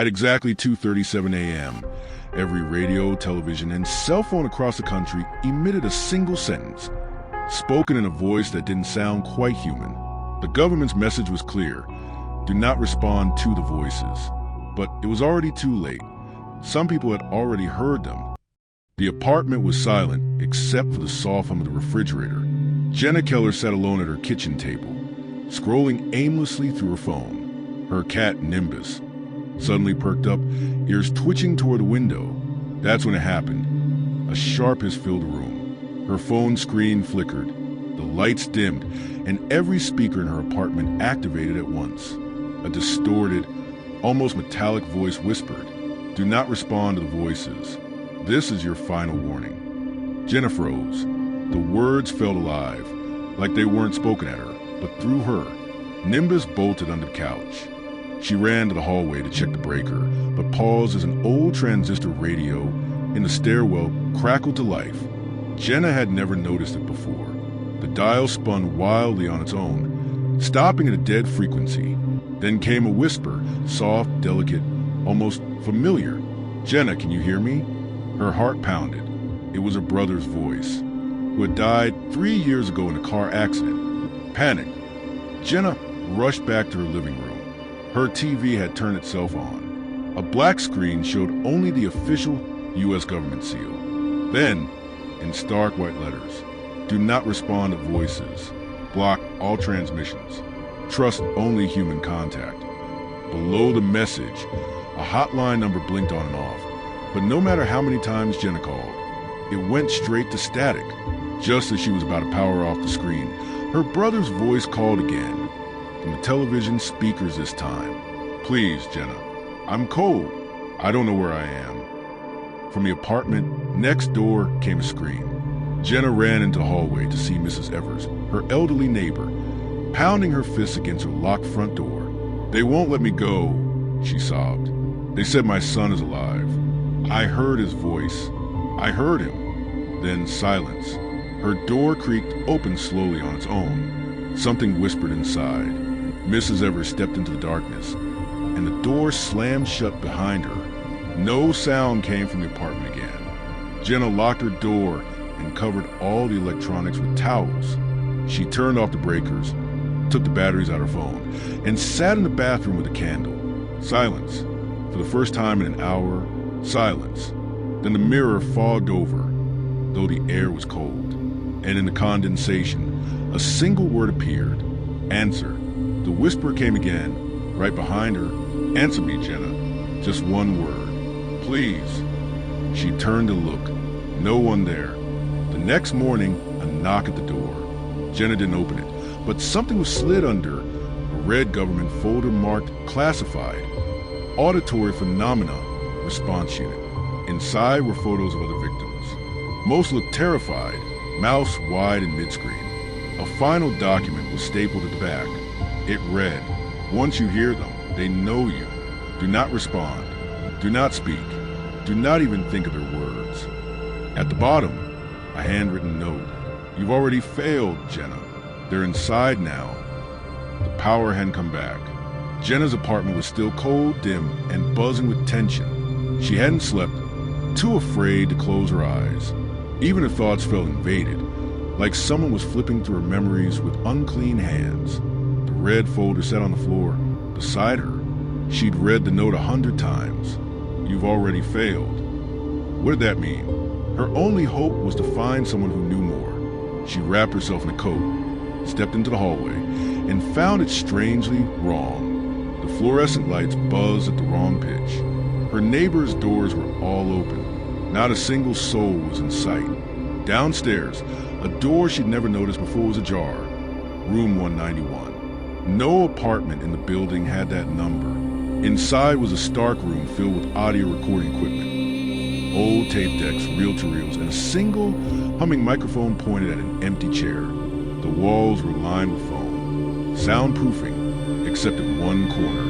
At exactly 2:37 a.m., every radio, television, and cell phone across the country emitted a single sentence, spoken in a voice that didn't sound quite human. The government's message was clear: do not respond to the voices. But it was already too late. Some people had already heard them. The apartment was silent, except for the soft hum of the refrigerator. Jenna Keller sat alone at her kitchen table, scrolling aimlessly through her phone. Her cat, Nimbus, suddenly perked up, ears twitching toward the window. That's when it happened. A sharp hiss filled the room. Her phone screen flickered, the lights dimmed, and every speaker in her apartment activated at once. A distorted, almost metallic voice whispered, "Do not respond to the voices. This is your final warning." Jenna froze. The words felt alive, like they weren't spoken at her, but through her. Nimbus bolted under the couch. She ran to the hallway to check the breaker, but paused as an old transistor radio in the stairwell crackled to life. Jenna had never noticed it before. The dial spun wildly on its own, stopping at a dead frequency. Then came a whisper, soft, delicate, almost familiar. "Jenna, can you hear me?" Her heart pounded. It was her brother's voice, who had died 3 years ago in a car accident. Panicked, Jenna rushed back to her living room. Her TV had turned itself on. A black screen showed only the official U.S. government seal. Then, in stark white letters, "Do not respond to voices. Block all transmissions. Trust only human contact." Below the message, a hotline number blinked on and off. But no matter how many times Jenna called, it went straight to static. Just as she was about to power off the screen, her brother's voice called again, from the television speakers this time. "Please, Jenna, I'm cold. I don't know where I am." From the apartment next door came a scream. Jenna ran into the hallway to see Mrs. Evers, her elderly neighbor, pounding her fists against her locked front door. "They won't let me go," she sobbed. "They said my son is alive. I heard his voice. I heard him." Then silence. Her door creaked open slowly on its own. Something whispered inside. Mrs. Evers stepped into the darkness, and the door slammed shut behind her. No sound came from the apartment again. Jenna locked her door and covered all the electronics with towels. She turned off the breakers, took the batteries out of her phone, and sat in the bathroom with a candle. Silence. For the first time in an hour, silence. Then the mirror fogged over, though the air was cold. And in the condensation, a single word appeared. "Answer." The whisper came again, right behind her. "Answer me, Jenna. Just one word. Please." She turned to look. No one there. The next morning, a knock at the door. Jenna didn't open it, but something was slid under. A red government folder marked "Classified." Auditory Phenomena Response Unit. Inside were photos of other victims. Most looked terrified, mouths wide and mid-screen. A final document was stapled at the back. It read, "Once you hear them, they know you. Do not respond. Do not speak. Do not even think of their words." At the bottom, a handwritten note. "You've already failed, Jenna. They're inside now." The power hadn't come back. Jenna's apartment was still cold, dim, and buzzing with tension. She hadn't slept, too afraid to close her eyes. Even her thoughts felt invaded, like someone was flipping through her memories with unclean hands. The red folder sat on the floor beside her. She'd read the note 100 times. "You've already failed." What did that mean? Her only hope was to find someone who knew more. She wrapped herself in a coat, stepped into the hallway, and found it strangely wrong. The fluorescent lights buzzed at the wrong pitch. Her neighbors' doors were all open. Not a single soul was in sight. Downstairs, a door she'd never noticed before was ajar. Room 191. No apartment in the building had that number. Inside was a stark room filled with audio recording equipment. Old tape decks, reel-to-reels, and a single humming microphone pointed at an empty chair. The walls were lined with foam, soundproofing, except at one corner,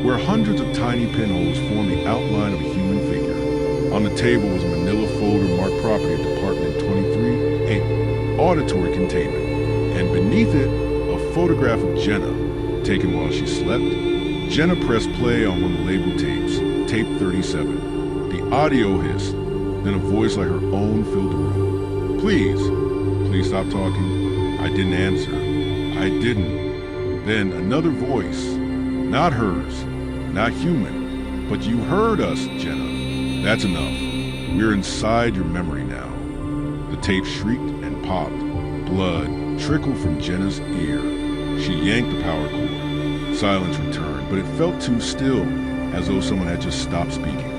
where hundreds of tiny pinholes formed the outline of a human figure. On the table was a manila folder marked Property of Department 23A, Auditory Containment, and beneath it, a photograph of Jenna, taken while she slept. Jenna pressed play on one of the labeled tapes. tape 37. The audio hissed, then a voice like her own filled the room. Please stop talking. I didn't answer. I didn't. Then another voice, not hers, not human, but you heard us, Jenna. That's enough. We're inside your memory now. The tape shrieked and popped. Blood trickled from Jenna's ear. She yanked the power cord. Silence returned, but it felt too still, as though someone had just stopped speaking.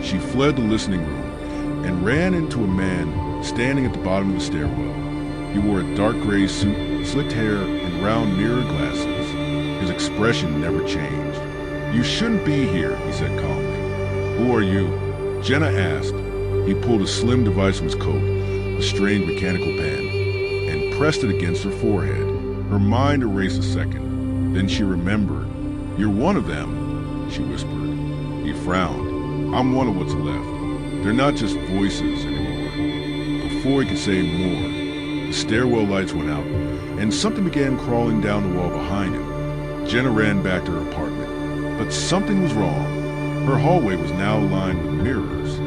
She fled the listening room and ran into a man standing at the bottom of the stairwell. He wore a dark gray suit, slicked hair, and round mirror glasses. His expression never changed. You shouldn't be here, he said calmly. Who are you? Jenna asked. He pulled a slim device from his coat, a strange mechanical pen, and pressed it against her forehead. Her mind erased a second. Then she remembered. You're one of them, she whispered. He frowned. I'm one of what's left. They're not just voices anymore. Before he could say more, the stairwell lights went out, and something began crawling down the wall behind him. Jenna ran back to her apartment, but something was wrong. Her hallway was now lined with mirrors.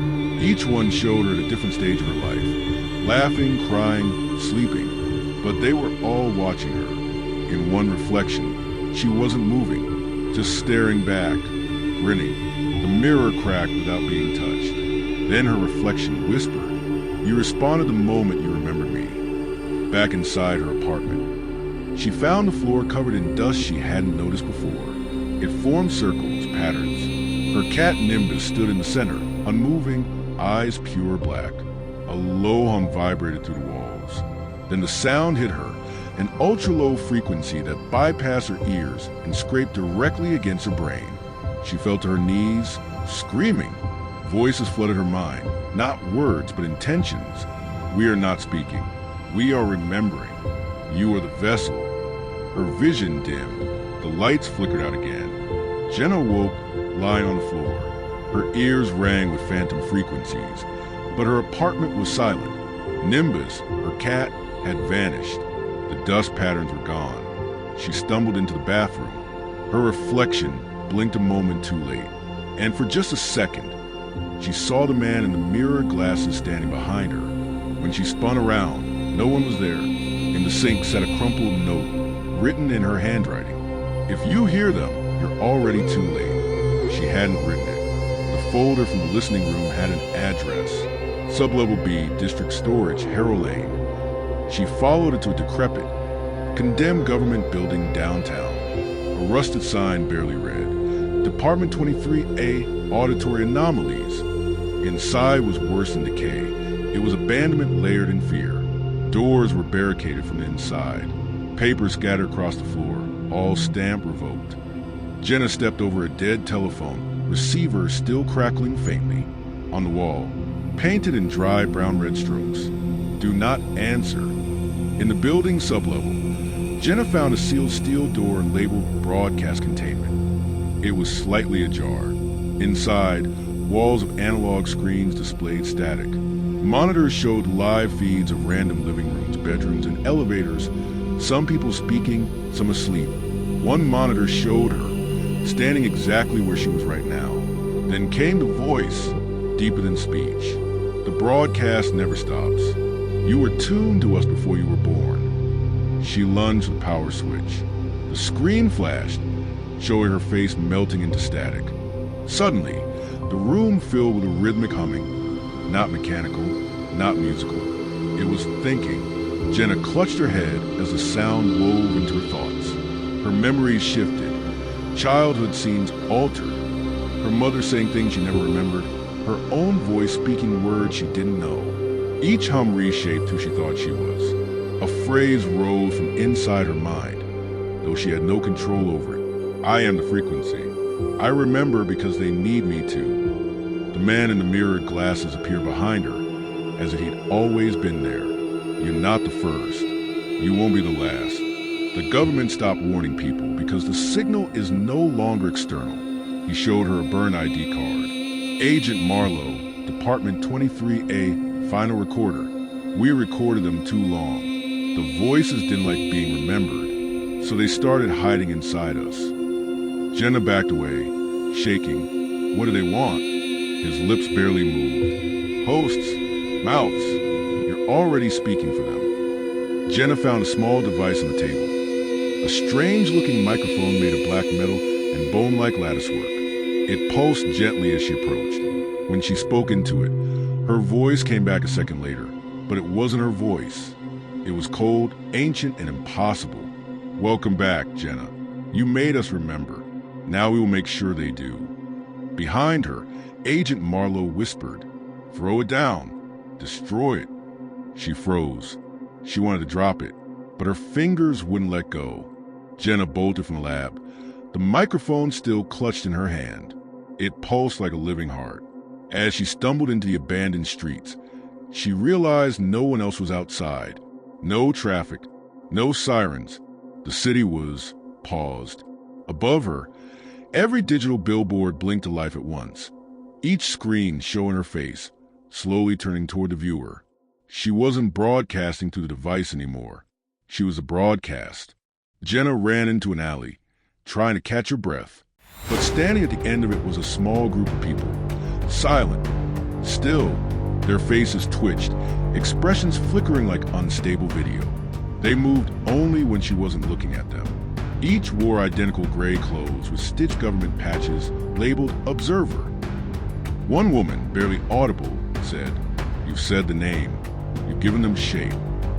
Each one showed her at a different stage of her life, laughing, crying, sleeping, but they were all watching her. In one reflection, she wasn't moving, just staring back, grinning. The mirror cracked without being touched. Then her reflection whispered, "You responded the moment you remembered me." Back inside her apartment, she found the floor covered in dust she hadn't noticed before. It formed circles, patterns. Her cat Nimbus stood in the center, unmoving, eyes pure black. A low hum vibrated through the walls. Then the sound hit her, an ultra-low frequency that bypassed her ears and scraped directly against her brain. She fell to her knees, screaming. Voices flooded her mind, not words, but intentions. We are not speaking. We are remembering. You are the vessel. Her vision dimmed. The lights flickered out again. Jenna woke, lying on the floor. Her ears rang with phantom frequencies, but her apartment was silent. Nimbus, her cat, had vanished. The dust patterns were gone. She stumbled into the bathroom. Her reflection blinked a moment too late, and for just a second, she saw the man in the mirror glasses standing behind her. When she spun around, no one was there. In the sink sat a crumpled note, written in her handwriting. If you hear them, you're already too late. She hadn't written it. The folder from the listening room had an address. Sublevel B, District Storage, Harrow Lane. She followed it to a decrepit, condemned government building downtown. A rusted sign barely read, Department 23A, Auditory Anomalies. Inside was worse than decay. It was abandonment layered in fear. Doors were barricaded from the inside. Papers scattered across the floor, all stamped revoked. Jenna stepped over a dead telephone, receiver still crackling faintly. On the wall, painted in dry brown-red strokes, "Do not answer." In the building sublevel, Jenna found a sealed steel door labeled broadcast containment. It was slightly ajar. Inside, walls of analog screens displayed static. Monitors showed live feeds of random living rooms, bedrooms, and elevators, some people speaking, some asleep. One monitor showed her, standing exactly where she was right now. Then came the voice, deeper than speech. The broadcast never stops. You were tuned to us before you were born. She lunged the power switch. The screen flashed, showing her face melting into static. Suddenly, the room filled with a rhythmic humming. Not mechanical, not musical. It was thinking. Jenna clutched her head as the sound wove into her thoughts. Her memories shifted. Childhood scenes altered. Her mother saying things she never remembered. Her own voice speaking words she didn't know. Each hum reshaped who she thought she was. A phrase rose from inside her mind, though she had no control over it. I am the frequency. I remember because they need me to. The man in the mirrored glasses appeared behind her, as if he'd always been there. You're not the first. You won't be the last. The government stopped warning people because the signal is no longer external. He showed her a burn ID card. Agent Marlowe, Department 23A, final recorder. We recorded them too long. The voices didn't like being remembered, so they started hiding inside us. Jenna backed away, shaking. What do they want? His lips barely moved. Hosts, mouths, you're already speaking for them. Jenna found a small device on the table. A strange-looking microphone made of black metal and bone-like latticework. It pulsed gently as she approached. When she spoke into it, her voice came back a second later, but it wasn't her voice. It was cold, ancient, and impossible. Welcome back, Jenna. You made us remember. Now we will make sure they do. Behind her, Agent Marlowe whispered, "Throw it down. Destroy it." She froze. She wanted to drop it, but her fingers wouldn't let go. Jenna bolted from the lab. The microphone still clutched in her hand. It pulsed like a living heart. As she stumbled into the abandoned streets, she realized no one else was outside. No traffic, no sirens. The city was paused. Above her, every digital billboard blinked to life at once, each screen showing her face, slowly turning toward the viewer. She wasn't broadcasting through the device anymore. She was a broadcast. Jenna ran into an alley, trying to catch her breath. But standing at the end of it was a small group of people, silent, still. Their faces twitched, expressions flickering like unstable video. They moved only when she wasn't looking at them. Each wore identical gray clothes with stitched government patches labeled Observer. One woman, barely audible, said, "You've said the name. You've given them shape.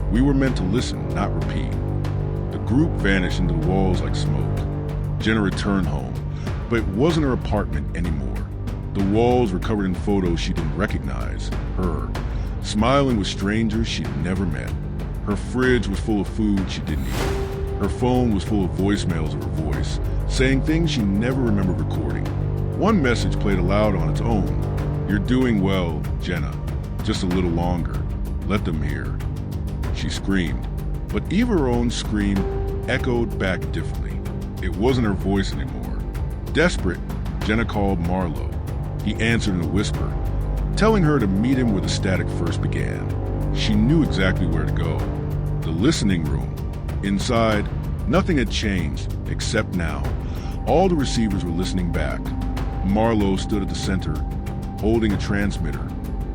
We were meant to listen, not repeat." The group vanished into the walls like smoke. Jenna returned home, but it wasn't her apartment anymore. The walls were covered in photos she didn't recognize. Her, smiling with strangers she'd never met. Her fridge was full of food she didn't eat. Her phone was full of voicemails of her voice, saying things she never remembered recording. One message played aloud on its own. "You're doing well, Jenna. Just a little longer. Let them hear." She screamed, but even her own scream echoed back differently. It wasn't her voice anymore. Desperate, Jenna called Marlowe. He answered in a whisper, telling her to meet him where the static first began. She knew exactly where to go. The listening room. Inside, nothing had changed, except now. All the receivers were listening back. Marlowe stood at the center, holding a transmitter.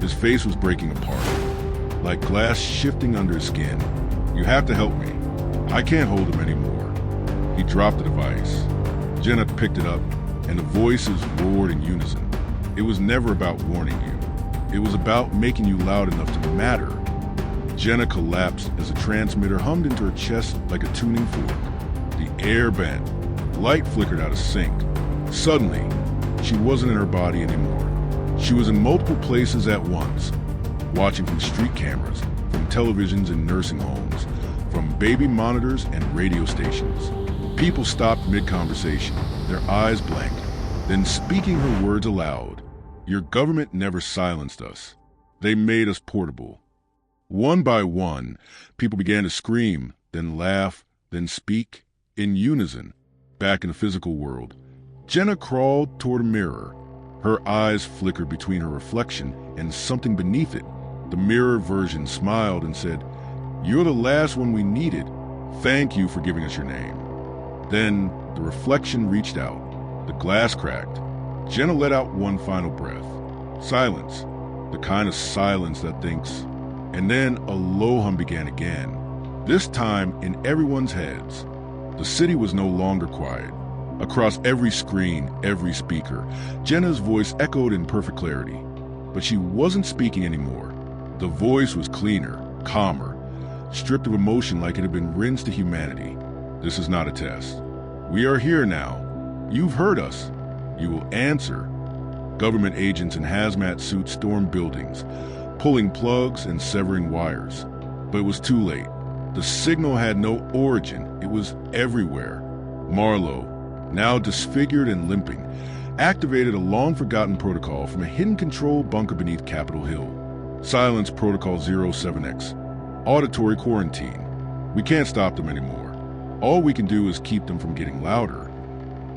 His face was breaking apart, like glass shifting under his skin. "You have to help me. I can't hold him anymore." He dropped the device. Jenna picked it up, and the voices roared in unison. It was never about warning you. It was about making you loud enough to matter. Jenna collapsed as the transmitter hummed into her chest like a tuning fork. The air bent. Light flickered out of sync. Suddenly, she wasn't in her body anymore. She was in multiple places at once, watching from street cameras, from televisions and nursing homes, from baby monitors and radio stations. People stopped mid-conversation, their eyes blank, then speaking her words aloud. "Your government never silenced us. They made us portable." One by one, people began to scream, then laugh, then speak, in unison, back in the physical world. Jenna crawled toward a mirror. Her eyes flickered between her reflection and something beneath it. The mirror version smiled and said, "You're the last one we needed. Thank you for giving us your name." Then the reflection reached out. The glass cracked. Jenna let out one final breath. Silence. The kind of silence that thinks. And then a low hum began again, this time in everyone's heads. The city was no longer quiet. Across every screen, every speaker, Jenna's voice echoed in perfect clarity. But she wasn't speaking anymore. The voice was cleaner, calmer, stripped of emotion like it had been rinsed to humanity. "This is not a test. We are here now. You've heard us. You will answer." Government agents in hazmat suits stormed buildings, pulling plugs and severing wires. But it was too late. The signal had no origin. It was everywhere. Marlowe, now disfigured and limping, activated a long-forgotten protocol from a hidden control bunker beneath Capitol Hill. Silence Protocol 07X. Auditory quarantine. We can't stop them anymore. All we can do is keep them from getting louder.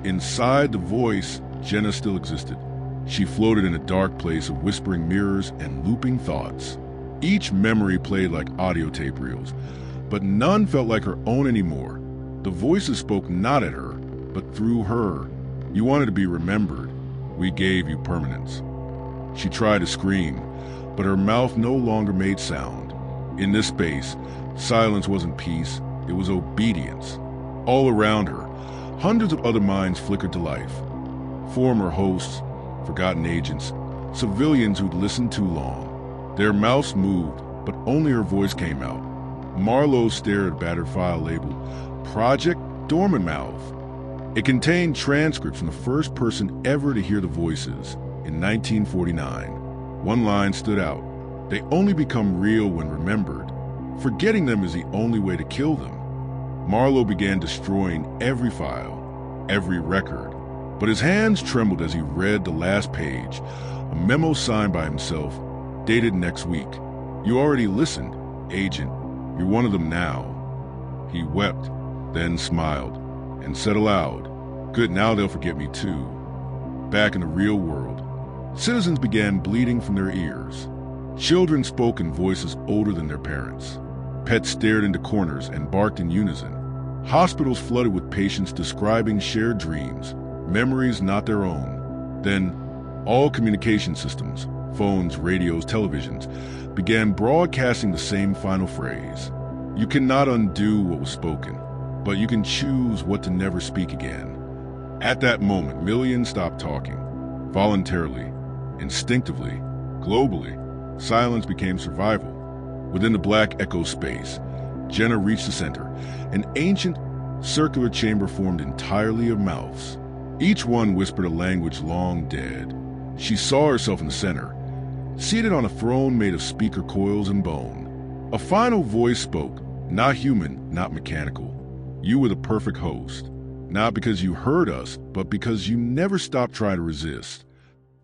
Inside the voice, Jenna still existed. She floated in a dark place of whispering mirrors and looping thoughts. Each memory played like audio tape reels, but none felt like her own anymore. The voices spoke not at her, but through her. You wanted to be remembered. We gave you permanence. She tried to scream, but her mouth no longer made sound. In this space, silence wasn't peace, it was obedience. All around her, hundreds of other minds flickered to life. Former hosts, forgotten agents, civilians who'd listened too long. Their mouths moved, but only her voice came out. Marlowe stared at a battered file labeled Project Dormant Mouth. It contained transcripts from the first person ever to hear the voices in 1949. One line stood out. They only become real when remembered. Forgetting them is the only way to kill them. Marlowe began destroying every file, every record, but his hands trembled as he read the last page, a memo signed by himself, dated next week. You already listened, Agent. You're one of them now. He wept, then smiled, and said aloud, Good, now they'll forget me too. Back in the real world, citizens began bleeding from their ears. Children spoke in voices older than their parents. Pets stared into corners and barked in unison. Hospitals flooded with patients describing shared dreams, memories not their own. Then, all communication systems, phones, radios, televisions, began broadcasting the same final phrase. You cannot undo what was spoken, but you can choose what to never speak again. At that moment, millions stopped talking. Voluntarily, instinctively, globally, silence became survival. Within the black echo space, Jenna reached the center. An ancient, circular chamber formed entirely of mouths. Each one whispered a language long dead. She saw herself in the center, seated on a throne made of speaker coils and bone. A final voice spoke, not human, not mechanical. You were the perfect host, not because you heard us, but because you never stopped trying to resist.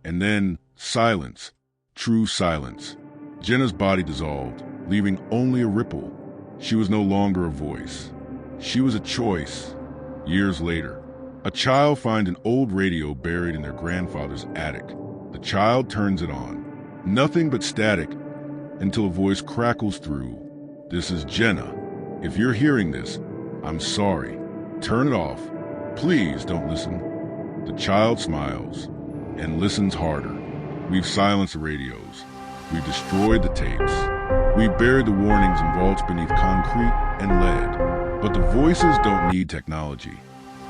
And then, silence, true silence. Jenna's body dissolved, leaving only a ripple. She was no longer a voice. She was a choice. Years later, a child finds an old radio buried in their grandfather's attic. The child turns it on. Nothing but static until a voice crackles through. This is Jenna. If you're hearing this, I'm sorry. Turn it off. Please don't listen. The child smiles and listens harder. We've silenced the radios. We've destroyed the tapes. We've buried the warnings in vaults beneath concrete and lead. But the voices don't need technology.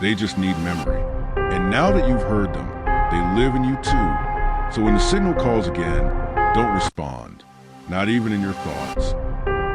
They just need memory. And now that you've heard them, they live in you too. So when the signal calls again, don't respond. Not even in your thoughts.